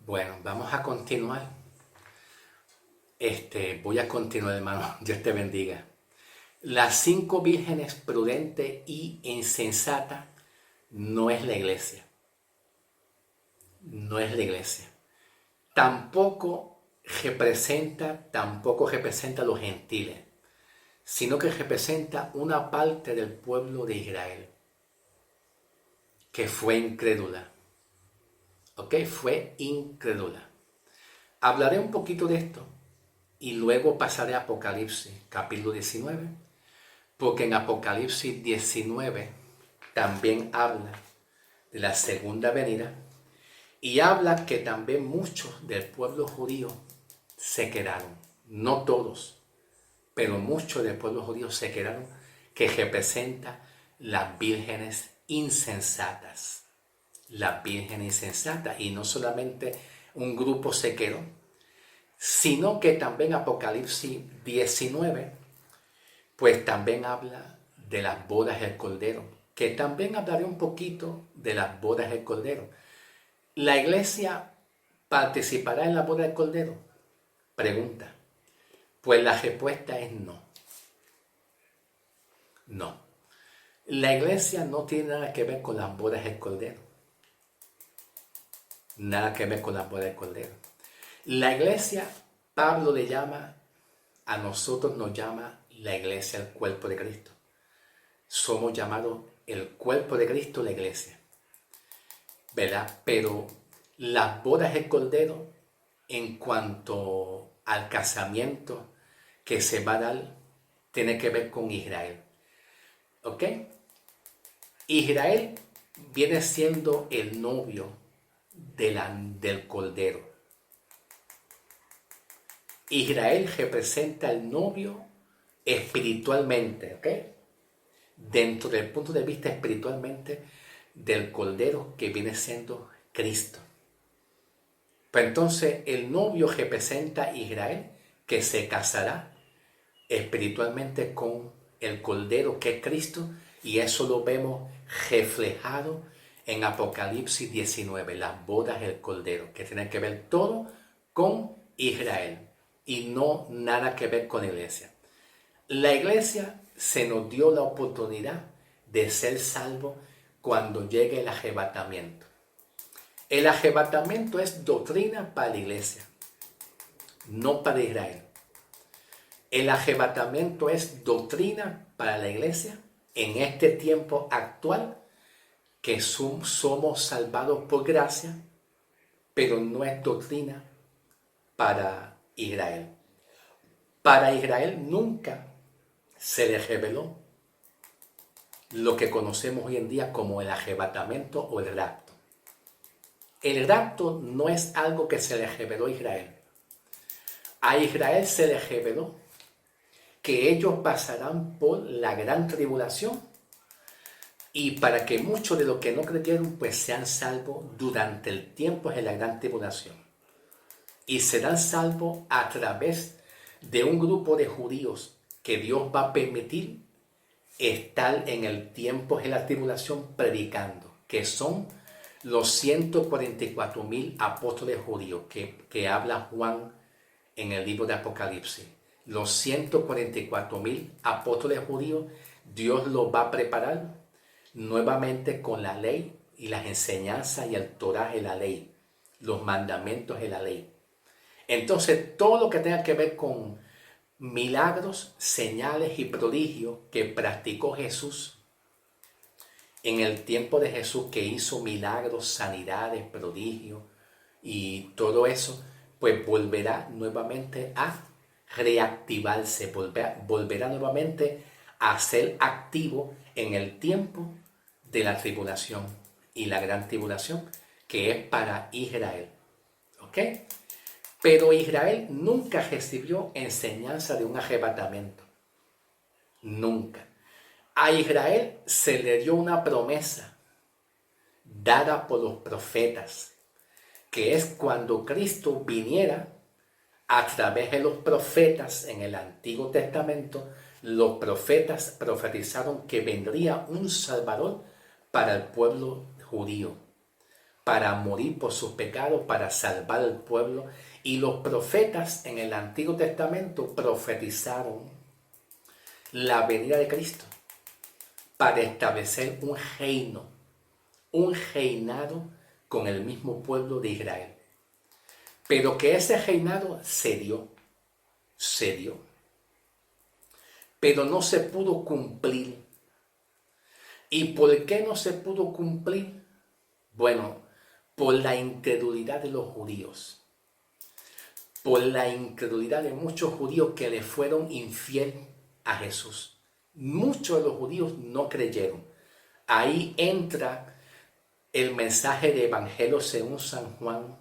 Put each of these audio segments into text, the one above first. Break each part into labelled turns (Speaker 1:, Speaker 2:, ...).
Speaker 1: Bueno, vamos a continuar. Voy a continuar, hermano. Dios te bendiga. Las 5 vírgenes prudentes y insensatas no es la iglesia. No es la iglesia. Tampoco representa a los gentiles, sino que representa una parte del pueblo de Israel que fue incrédula. ¿Ok? Fue incrédula. Hablaré un poquito de esto y luego pasaré a Apocalipsis, capítulo 19, porque en Apocalipsis 19 también habla de la segunda venida y habla que también muchos del pueblo judío se quedaron. No todos, pero muchos del pueblo judío se quedaron, que representa las vírgenes insensatas. Las vírgenes insensatas, y no solamente un grupo se quedó, sino que también Apocalipsis 19, pues también habla de las bodas del Cordero, que también hablaré un poquito de las bodas del Cordero. ¿La iglesia participará en la boda del Cordero? Pregunta. Pues la respuesta es no. No. La iglesia no tiene nada que ver con las bodas del Cordero. Nada que ver con las bodas del Cordero. La iglesia, Pablo le llama, a nosotros nos llama la iglesia el cuerpo de Cristo. Somos llamados el cuerpo de Cristo, la iglesia, ¿verdad? Pero las bodas del Cordero, en cuanto al casamiento que se va a dar, tiene que ver con Israel. ¿Ok? Israel viene siendo el novio del Cordero. Israel representa al novio espiritualmente, ¿ok? Dentro del punto de vista espiritualmente del Cordero, que viene siendo Cristo. Pero entonces el novio representa a Israel, que se casará espiritualmente con el Cordero, que es Cristo, y eso lo vemos reflejado en Apocalipsis 19, las bodas del Cordero, que tienen que ver todo con Israel y no nada que ver con la iglesia. La iglesia se nos dio la oportunidad de ser salvos cuando llegue el arrebatamiento. El arrebatamiento es doctrina para la iglesia, no para Israel. El arrebatamiento es doctrina para la iglesia en este tiempo actual, que somos salvados por gracia, pero no es doctrina para Israel. Para Israel nunca se le reveló lo que conocemos hoy en día como el arrebatamiento o el rapto. El rapto no es algo que se le reveló a Israel. A Israel se le reveló que ellos pasarán por la gran tribulación, y para que muchos de los que no creyeron pues sean salvos durante el tiempo de la gran tribulación, y serán salvos a través de un grupo de judíos que Dios va a permitir estar en el tiempo de la tribulación predicando, que son los 144,000 apóstoles judíos que habla Juan en el libro de Apocalipsis. Los 144,000 apóstoles judíos, Dios los va a preparar nuevamente con la ley y las enseñanzas y el Torá de la ley, los mandamientos de la ley. Entonces, todo lo que tenga que ver con milagros, señales y prodigios que practicó Jesús en el tiempo de Jesús, que hizo milagros, sanidades, prodigios y todo eso, pues volverá nuevamente a reactivarse, volverá nuevamente a ser activo en el tiempo de la tribulación y la gran tribulación, que es para Israel. ¿Ok? Pero Israel nunca recibió enseñanza de un arrebatamiento. Nunca. A Israel se le dio una promesa dada por los profetas, que es cuando Cristo viniera a través de los profetas en el Antiguo Testamento. Los profetas profetizaron que vendría un Salvador para el pueblo judío. para morir por sus pecados, para salvar al pueblo. Y los profetas en el Antiguo Testamento profetizaron la venida de Cristo para establecer un reinado con el mismo pueblo de Israel. Pero que ese reinado se dio, pero no se pudo cumplir. ¿Y por qué no se pudo cumplir? Bueno, por la incredulidad de los judíos, por la incredulidad de muchos judíos que le fueron infiel a Jesús. Muchos de los judíos no creyeron. Ahí entra el mensaje de Evangelio según San Juan,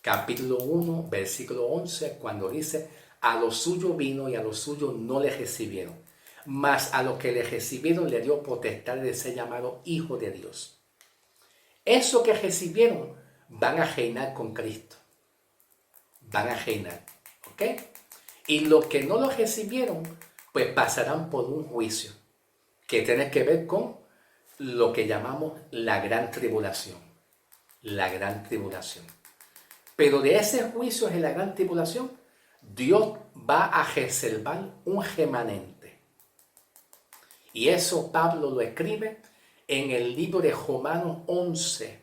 Speaker 1: capítulo 1, versículo 11, cuando dice: a los suyos vino y a los suyos no le recibieron, mas a los que le recibieron le dio potestad de ser llamado hijo de Dios. Eso que recibieron van a reinar con Cristo. Van a reinar, ¿ok? Y los que no lo recibieron, pues pasarán por un juicio que tiene que ver con lo que llamamos la gran tribulación. La gran tribulación. Pero de ese juicio en la gran tribulación, Dios va a reservar un remanente. Y eso Pablo lo escribe en el libro de Romanos 11,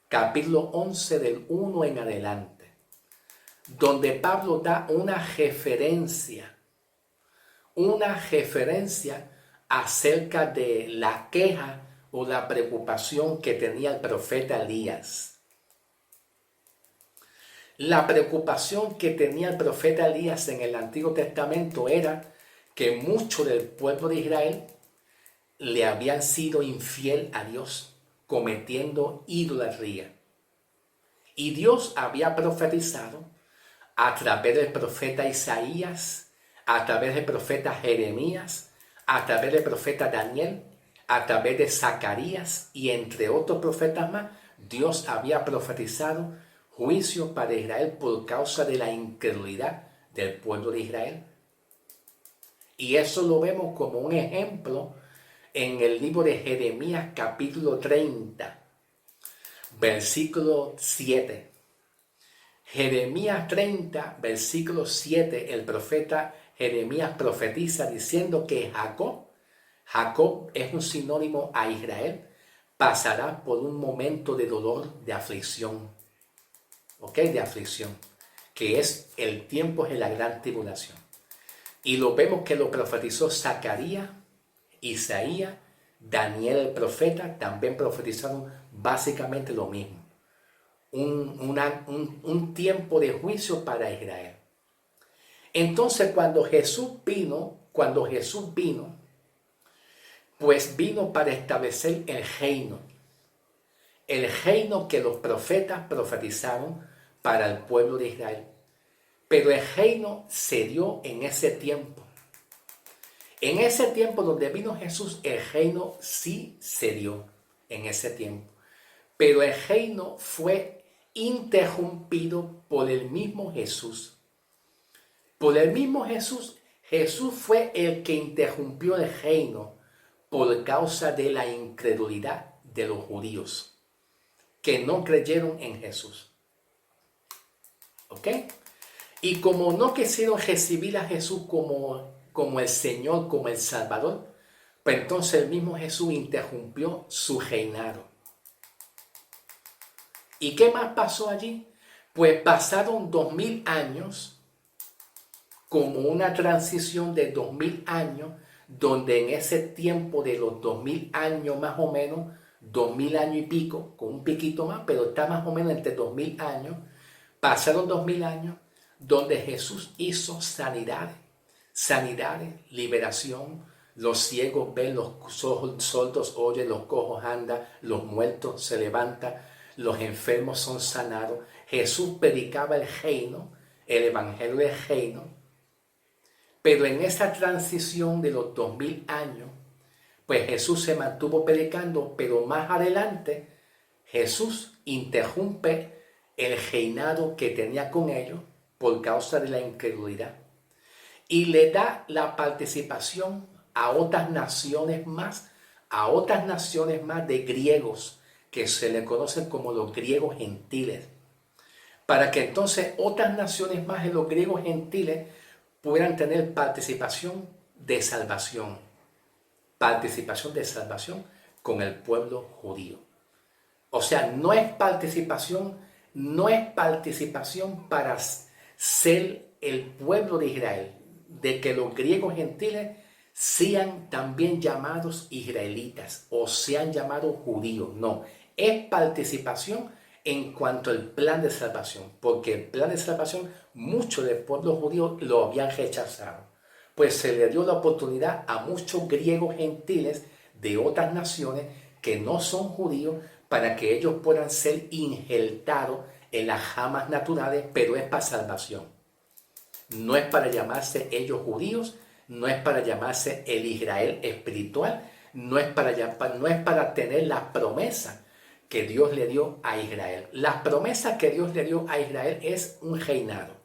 Speaker 1: capítulo 11 del 1 en adelante, donde Pablo da una referencia acerca de la queja o la preocupación que tenía el profeta Elías. La preocupación que tenía el profeta Elías en el Antiguo Testamento era que muchos del pueblo de Israel le habían sido infiel a Dios, cometiendo idolatría. Y Dios había profetizado a través del profeta Isaías, a través del profeta Jeremías, a través del profeta Daniel, a través de Zacarías y entre otros profetas más. Dios había profetizado juicio para Israel por causa de la incredulidad del pueblo de Israel. Y eso lo vemos como un ejemplo en el libro de Jeremías capítulo 30, versículo 7. Jeremías 30, versículo 7, el profeta Jeremías profetiza diciendo que Jacob es un sinónimo a Israel, pasará por un momento de dolor, de aflicción. ¿Ok? De aflicción, que es el tiempo de la gran tribulación. Y lo vemos que lo profetizó Zacarías, Isaías, Daniel el profeta, también profetizaron básicamente lo mismo. Un tiempo de juicio para Israel. Entonces cuando Jesús vino, pues vino para establecer el reino que los profetas profetizaron para el pueblo de Israel. Pero el reino se dio en ese tiempo. En ese tiempo donde vino Jesús, el reino sí se dio en ese tiempo. Pero el reino fue interrumpido por el mismo Jesús. Por el mismo Jesús. Jesús fue el que interrumpió el reino por causa de la incredulidad de los judíos, que no creyeron en Jesús. ¿Ok? Y como no quisieron recibir a Jesús como el Señor, como el Salvador, pues entonces el mismo Jesús interrumpió su reinado. ¿Y qué más pasó allí? Pues pasaron 2000 años, como una transición de 2000 años, donde en ese tiempo de los 2000 años más o menos, 2000 años y pico, con un piquito más, pero está más o menos entre 2000 años, pasaron 2000 años, donde Jesús hizo sanidades, liberación, los ciegos ven, los sordos oyen, los cojos andan, los muertos se levantan, los enfermos son sanados. Jesús predicaba el reino, el evangelio del reino, pero en esa transición de los 2000 años, pues Jesús se mantuvo predicando, pero más adelante Jesús interrumpe el reinado que tenía con ellos por causa de la incredulidad y le da la participación a otras naciones más de griegos, que se le conocen como los griegos gentiles, para que entonces otras naciones más de los griegos gentiles puedan tener participación de salvación con el pueblo judío. O sea, no es participación para ser el pueblo de Israel, de que los griegos gentiles sean también llamados israelitas o sean llamados judíos. No, es participación en cuanto al plan de salvación, porque el plan de salvación muchos del pueblo judío lo habían rechazado. Pues se le dio la oportunidad a muchos griegos gentiles de otras naciones que no son judíos para que ellos puedan ser injertados en las ramas naturales, pero es para salvación. No es para llamarse ellos judíos, no es para llamarse el Israel espiritual, no es para tener la promesa que Dios le dio a Israel. La promesa que Dios le dio a Israel es un reinado.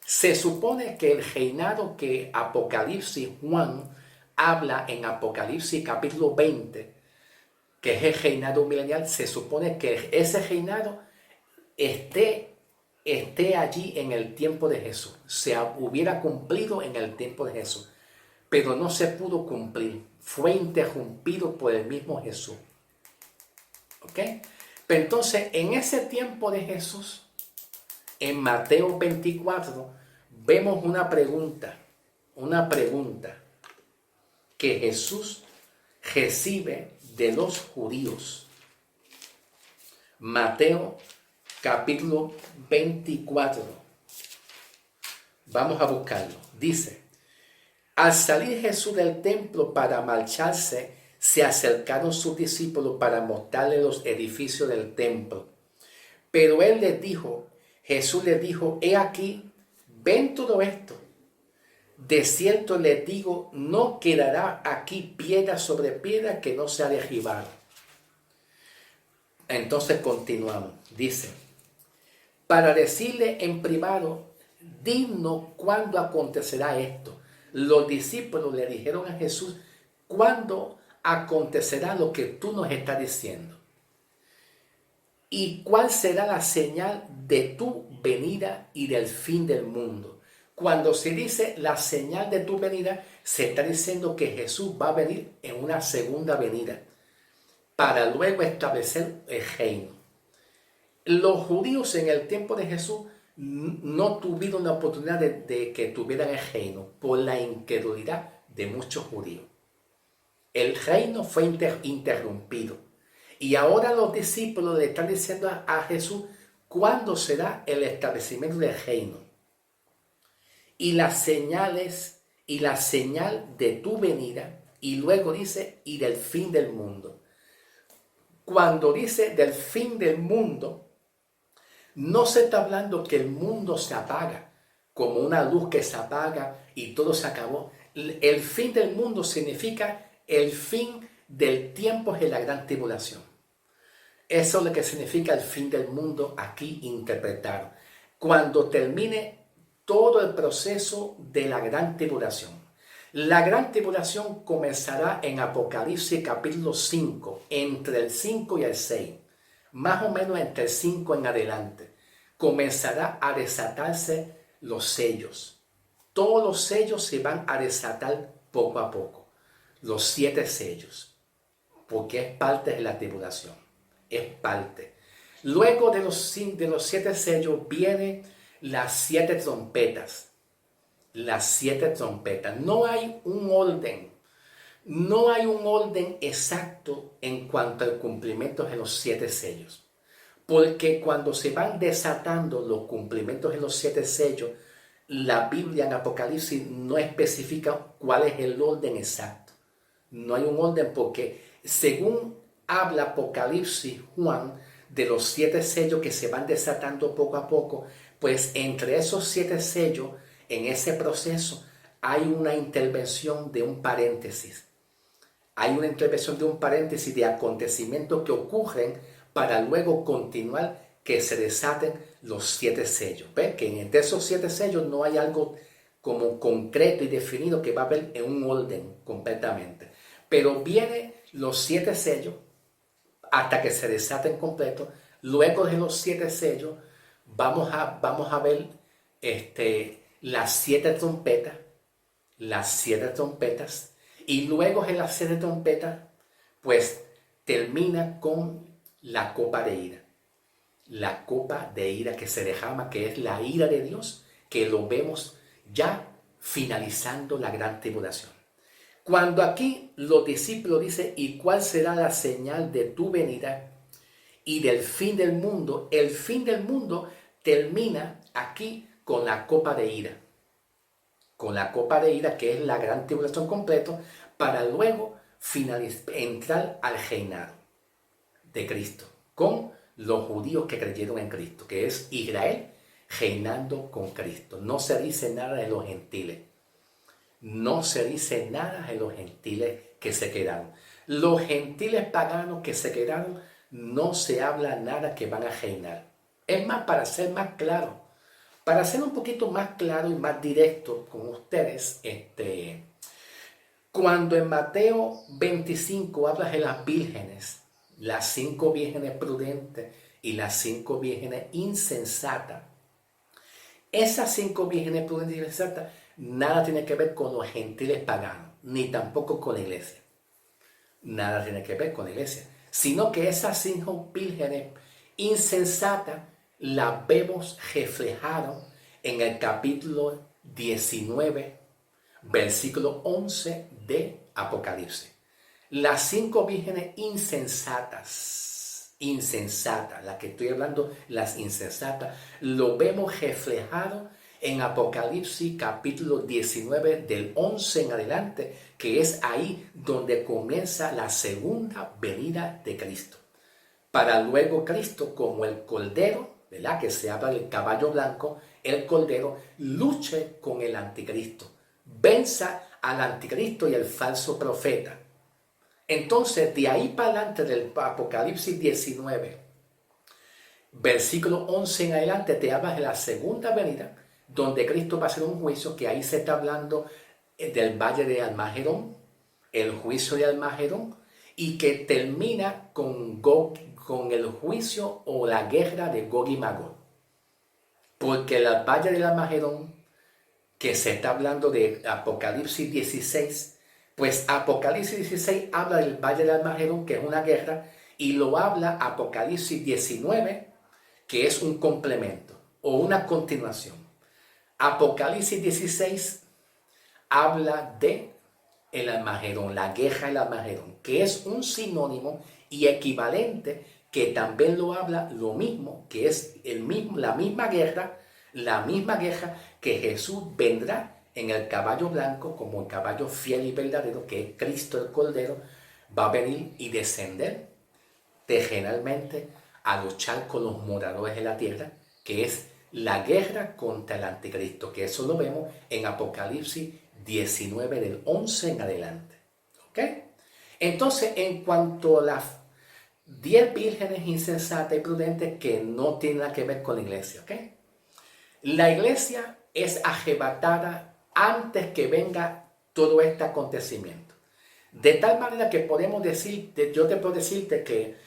Speaker 1: Se supone que el reinado que Apocalipsis Juan habla en Apocalipsis capítulo 20, que es el reinado milenial, se supone que ese reinado esté allí en el tiempo de Jesús. Se hubiera cumplido en el tiempo de Jesús, pero no se pudo cumplir. Fue interrumpido por el mismo Jesús. ¿Ok? Pero entonces, en ese tiempo de Jesús, en Mateo 24, vemos una pregunta que Jesús recibe de los judíos. Mateo capítulo 24. Vamos a buscarlo. Dice: al salir Jesús del templo para marcharse, se acercaron sus discípulos para mostrarle los edificios del templo. Pero Jesús les dijo: he aquí, ven todo esto. De cierto les digo, no quedará aquí piedra sobre piedra que no sea derribada. Entonces continuamos. Dice: para decirle en privado, dinos cuándo acontecerá esto. Los discípulos le dijeron a Jesús: ¿cuándo acontecerá lo que tú nos estás diciendo? ¿Y cuál será la señal de tu venida y del fin del mundo? Cuando se dice la señal de tu venida, se está diciendo que Jesús va a venir en una segunda venida para luego establecer el reino. Los judíos en el tiempo de Jesús no tuvieron la oportunidad de que tuvieran el reino por la incredulidad de muchos judíos. El reino fue interrumpido. Y ahora los discípulos le están diciendo a Jesús cuándo será el establecimiento del reino. Y las señales y la señal de tu venida, y luego dice, y del fin del mundo. Cuando dice del fin del mundo, no se está hablando que el mundo se apaga, como una luz que se apaga y todo se acabó. El fin del mundo significa el fin del tiempo de la gran tribulación. Eso es lo que significa el fin del mundo aquí interpretado. Cuando termine todo el proceso de la gran tribulación. La gran tribulación comenzará en Apocalipsis capítulo 5, entre el 5 y el 6. Más o menos entre el 5 en adelante. Comenzará a desatarse los sellos. Todos los sellos se van a desatar poco a poco. Los 7 sellos. Porque es parte de la tribulación. Es parte. Luego de los 7 sellos vienen las 7 trompetas. Las 7 trompetas. No hay un orden. No hay un orden exacto en cuanto al cumplimiento de los 7 sellos. Porque cuando se van desatando los cumplimientos de los 7 sellos, la Biblia en Apocalipsis no especifica cuál es el orden exacto. No hay un orden porque según habla Apocalipsis Juan de los 7 sellos que se van desatando poco a poco, pues entre esos 7 sellos, en ese proceso, hay una intervención de un paréntesis. Hay una intervención de un paréntesis de acontecimientos que ocurren para luego continuar que se desaten los 7 sellos. ¿Ven? Que entre esos 7 sellos no hay algo como concreto y definido que va a haber en un orden completamente. Pero vienen los 7 sellos. hasta que se desaten completo. Luego de los 7 sellos, vamos a ver las 7 trompetas, y luego de las 7 trompetas, pues termina con la copa de ira. La copa de ira que se derrama, que es la ira de Dios, que lo vemos ya finalizando la gran tribulación. Cuando aquí los discípulos dicen, ¿y cuál será la señal de tu venida y del fin del mundo? El fin del mundo termina aquí con la copa de ira. Con la copa de ira, que es la gran tribulación completa, para luego entrar al reinado de Cristo, con los judíos que creyeron en Cristo, que es Israel reinando con Cristo. No se dice nada de los gentiles. No se dice nada de los gentiles que se quedaron. Los gentiles paganos que se quedaron, no se habla nada que van a reinar. Es más, para ser más claro, para ser un poquito más claro y más directo con ustedes, cuando en Mateo 25 habla de las vírgenes, las 5 vírgenes prudentes y las 5 vírgenes insensatas, esas 5 vírgenes prudentes y insensatas nada tiene que ver con los gentiles paganos, ni tampoco con la iglesia. Nada tiene que ver con la iglesia, sino que esas 5 vírgenes insensatas las vemos reflejadas en el capítulo 19, versículo 11 de Apocalipsis. Las 5 vírgenes insensatas, las que estoy hablando, las insensatas, lo vemos reflejado en Apocalipsis capítulo 19 del 11 en adelante, que es ahí donde comienza la segunda venida de Cristo. Para luego Cristo, como el Cordero, ¿verdad?, que se habla del caballo blanco, el Cordero luche con el anticristo, venza al anticristo y el falso profeta. Entonces, de ahí para adelante del Apocalipsis 19, versículo 11 en adelante, te habla de la segunda venida, donde Cristo va a hacer un juicio, que ahí se está hablando del valle de Almagedón, el juicio de Almagedón, y que termina con el juicio o la guerra de Gog y Magog. Porque el valle de Almagedón, que se está hablando de Apocalipsis 16, pues Apocalipsis 16 habla del valle de Almagedón, que es una guerra, y lo habla Apocalipsis 19, que es un complemento o una continuación. Apocalipsis 16 habla de el Almagedón, la guerra del Almagedón, que es un sinónimo y equivalente, que también lo habla lo mismo, que es la misma guerra que Jesús vendrá en el caballo blanco, como el caballo fiel y verdadero, que es Cristo el Cordero, va a venir y descender terrenalmente a luchar con los moradores de la tierra, que es la guerra contra el anticristo, que eso lo vemos en Apocalipsis 19 del 11 en adelante. ¿Ok? Entonces, en cuanto a las 10 vírgenes insensatas y prudentes, que no tienen nada que ver con la iglesia, ¿ok? La iglesia es arrebatada antes que venga todo este acontecimiento. De tal manera que podemos decirte, yo te puedo decirte que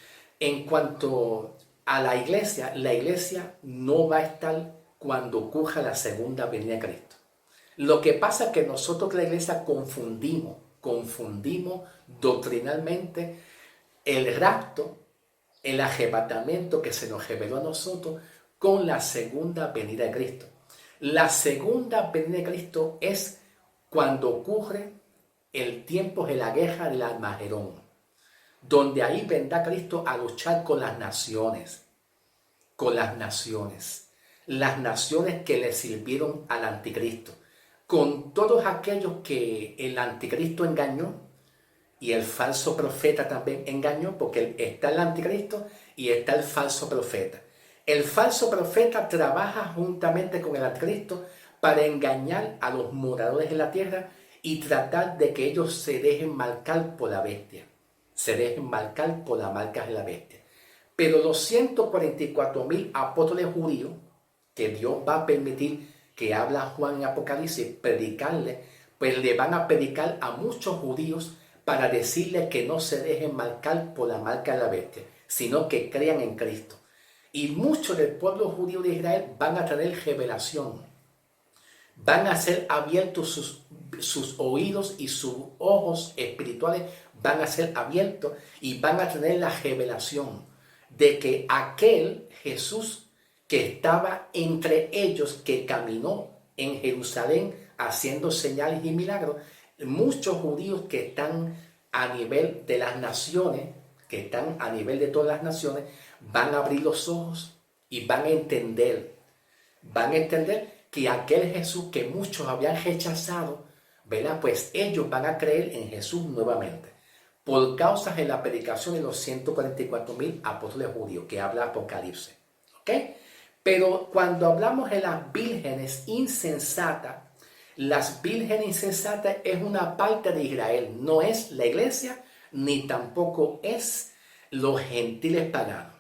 Speaker 1: en cuanto a la iglesia no va a estar cuando ocurra la segunda venida de Cristo. Lo que pasa es que nosotros, la iglesia, confundimos doctrinalmente el rapto, el arrebatamiento que se nos reveló a nosotros, con la segunda venida de Cristo. La segunda venida de Cristo es cuando ocurre el tiempo de la guerra del Armagedón, donde ahí vendrá Cristo a luchar con las naciones, las naciones que le sirvieron al anticristo, con todos aquellos que el anticristo engañó y el falso profeta también engañó, porque está el anticristo y está el falso profeta. El falso profeta trabaja juntamente con el anticristo para engañar a los moradores de la tierra y tratar de que ellos se dejen marcar por la bestia, se dejen marcar por las marcas de la bestia. Pero los 144,000 apóstoles judíos, que Dios va a permitir que habla Juan en Apocalipsis, predicarle, pues le van a predicar a muchos judíos para decirles que no se dejen marcar por la marca de la bestia. sino que crean en Cristo. Y muchos del pueblo judío de Israel van a tener revelación. Van a ser abiertos sus oídos y sus ojos espirituales van a ser abiertos y van a tener la revelación de que aquel Jesús que estaba entre ellos, que caminó en Jerusalén haciendo señales y milagros, muchos judíos que están a nivel de las naciones, que están a nivel de todas las naciones, van a abrir los ojos y van a entender que aquel Jesús que muchos habían rechazado, ¿verdad? Pues ellos van a creer en Jesús nuevamente, por causa de la predicación de los 144,000 apóstoles judíos que habla Apocalipsis. ¿Ok? Pero cuando hablamos de las vírgenes insensatas, las vírgenes insensatas es una parte de Israel, no es la iglesia, ni tampoco es los gentiles paganos.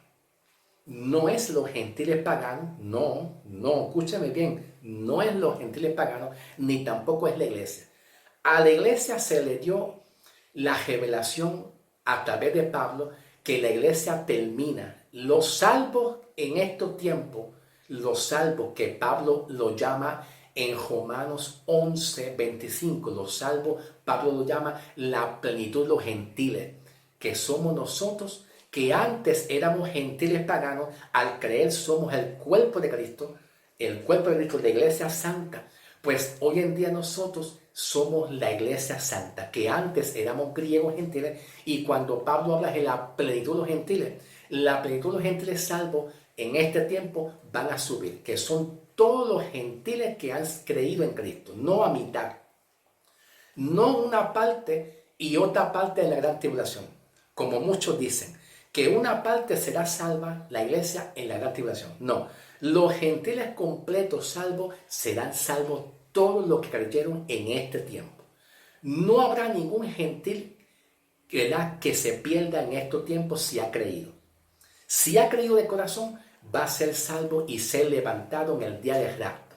Speaker 1: No es los gentiles paganos, no, escúchame bien, no es los gentiles paganos, ni tampoco es la iglesia. A la iglesia se le dio la revelación a través de Pablo que la iglesia termina. Los salvos en estos tiempos, los salvos que Pablo lo llama en Romanos 11:25, los salvos, Pablo lo llama la plenitud de los gentiles, que somos nosotros, que antes éramos gentiles paganos, al creer somos el cuerpo de Cristo, la iglesia santa. Pues hoy en día nosotros somos la iglesia santa, que antes éramos griegos gentiles, y cuando Pablo habla de la plenitud de los gentiles, la plenitud de los gentiles salvos en este tiempo van a subir, que son todos los gentiles que han creído en Cristo, no a mitad, no una parte y otra parte de la gran tribulación, como muchos dicen, que una parte será salva la iglesia en la gran tribulación. No, los gentiles completos salvos serán salvos todos los que creyeron en este tiempo. No habrá ningún gentil que se pierda en estos tiempos si ha creído. Si ha creído de corazón, va a ser salvo y ser levantado en el día del rapto.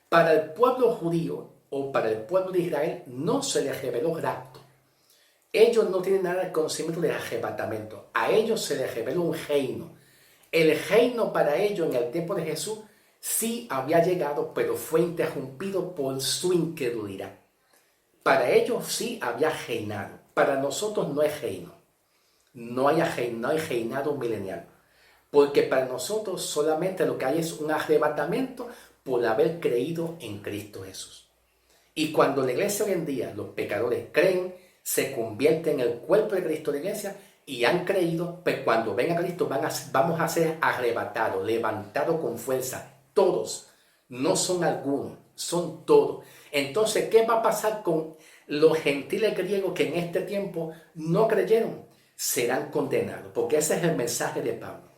Speaker 1: Para el pueblo judío o para el pueblo de Israel no se les reveló rapto. Ellos no tienen nada de conocimiento del arrebatamiento. A ellos se les reveló un reino. El reino para ellos en el tiempo de Jesús sí había llegado, pero fue interrumpido por su incredulidad. Para ellos sí había reinado. Para nosotros no hay reino. No hay reinado milenial. Porque para nosotros solamente lo que hay es un arrebatamiento por haber creído en Cristo Jesús. Y cuando la iglesia hoy en día, los pecadores creen, se convierten en el cuerpo de Cristo de la iglesia y han creído, pues cuando venga Cristo vamos a ser arrebatados, levantados con fuerza. Todos, no son algunos, son todos. Entonces, ¿qué va a pasar con los gentiles griegos que en este tiempo no creyeron? Serán condenados, porque ese es el mensaje de Pablo.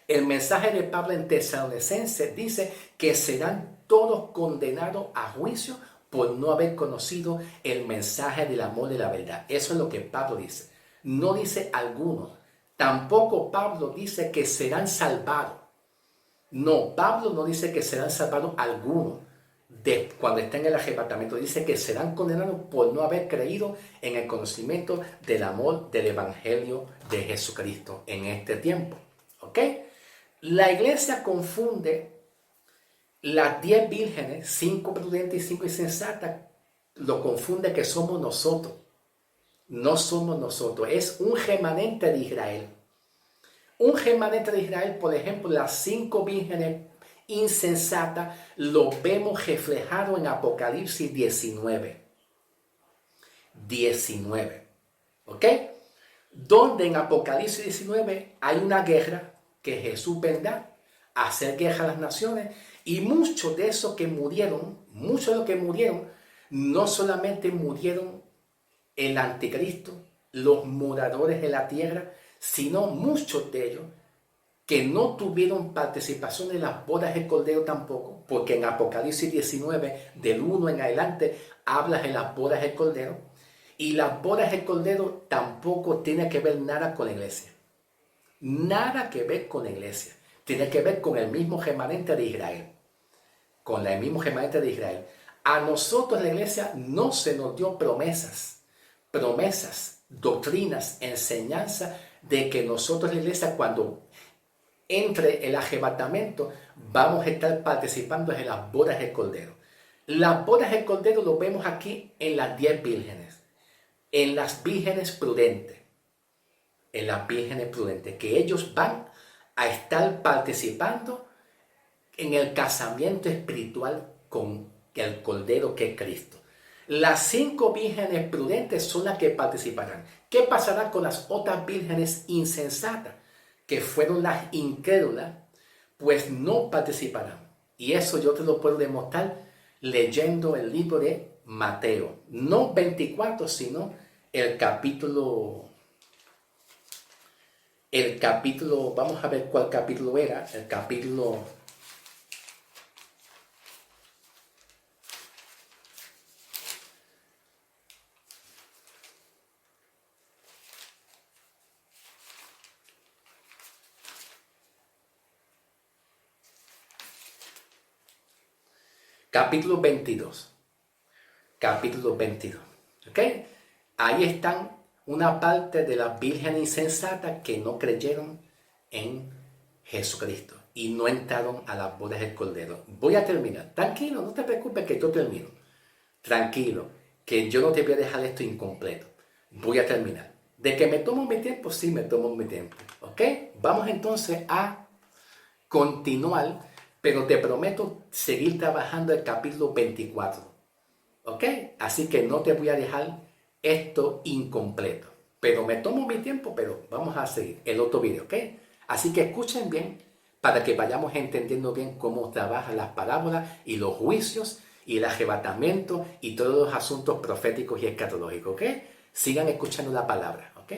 Speaker 1: El mensaje de Pablo en Tesalonicenses dice que serán todos condenados a juicio por no haber conocido el mensaje del amor de la verdad. Eso es lo que Pablo dice. No dice algunos. Tampoco Pablo dice que serán salvados. No, Pablo no dice que serán salvados algunos. Cuando estén en el arrebatamiento, dice que serán condenados por no haber creído en el conocimiento del amor del Evangelio de Jesucristo en este tiempo. ¿Ok? La iglesia confunde las 10 vírgenes, 5 prudentes y 5 insensatas, lo confunde que somos nosotros. No somos nosotros, es un remanente de Israel. Un remanente de Israel, por ejemplo, las 5 vírgenes insensatas, lo vemos reflejado en Apocalipsis 19. 19. ¿Ok? Donde en Apocalipsis 19 hay una guerra que Jesús vendrá a hacer guerra a las naciones. Y muchos de los que murieron, no solamente murieron el anticristo, los moradores de la tierra, sino muchos de ellos que no tuvieron participación en las bodas del Cordero tampoco, porque en Apocalipsis 19, del 1 en adelante, habla de las bodas del Cordero, y las bodas del Cordero tampoco tiene que ver nada con la iglesia. Nada que ver con la iglesia. Tiene que ver con el mismo remanente de Israel. Con el mismo remanente de Israel. A nosotros la iglesia no se nos dio promesas, doctrinas, enseñanza de que nosotros, la iglesia, cuando entre el arrebatamiento, vamos a estar participando en las bodas del Cordero. Las bodas del Cordero lo vemos aquí en las 10 vírgenes, en las vírgenes prudentes, que ellos van a estar participando en el casamiento espiritual con el Cordero que es Cristo. Las 5 vírgenes prudentes son las que participarán. ¿Qué pasará con las otras vírgenes insensatas, que fueron las incrédulas? Pues no participarán. Y eso yo te lo puedo demostrar leyendo el libro de Mateo. No 24, sino el capítulo, vamos a ver cuál capítulo era, el capítulo 22. Capítulo 22. ¿Ok? Ahí están una parte de las vírgenes insensatas que no creyeron en Jesucristo y no entraron a las bodas del Cordero. Voy a terminar. Tranquilo, no te preocupes que yo termino. Tranquilo, que yo no te voy a dejar esto incompleto. Voy a terminar. De que me tomo mi tiempo, sí me tomo mi tiempo. ¿Ok? Vamos entonces a continuar, pero te prometo seguir trabajando el capítulo 24. ¿Ok? Así que no te voy a dejar esto incompleto. Pero me tomo mi tiempo, pero vamos a seguir el otro video, ¿ok? Así que escuchen bien para que vayamos entendiendo bien cómo trabajan las parábolas y los juicios y el arrebatamiento y todos los asuntos proféticos y escatológicos, ¿ok? Sigan escuchando la palabra, ¿ok?